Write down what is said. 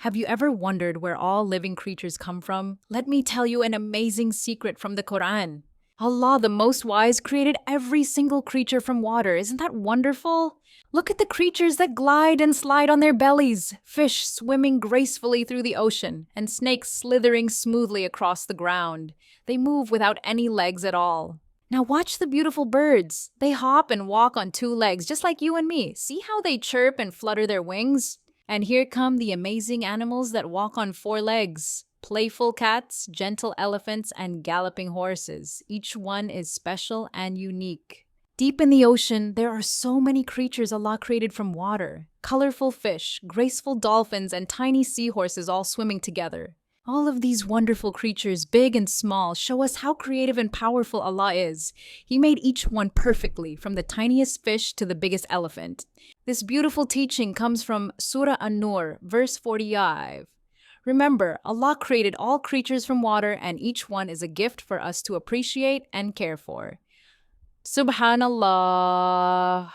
Have you ever wondered where all living creatures come from? Let me tell you an amazing secret from the Quran. Allah, the Most Wise, created every single creature from water. Isn't that wonderful? Look at the creatures that glide and slide on their bellies, fish swimming gracefully through the ocean, and snakes slithering smoothly across the ground. They move without any legs at all. Now watch the beautiful birds. They hop and walk on two legs, just like you and me. See how they chirp and flutter their wings? And here come the amazing animals that walk on four legs. Playful cats, gentle elephants, and galloping horses. Each one is special and unique. Deep in the ocean, there are so many creatures Allah created from water. Colorful fish, graceful dolphins, and tiny seahorses all swimming together. All of these wonderful creatures, big and small, show us how creative and powerful Allah is. He made each one perfectly, from the tiniest fish to the biggest elephant. This beautiful teaching comes from Surah An-Noor, verse 45. Remember, Allah created all creatures from water, and each one is a gift for us to appreciate and care for. Subhanallah.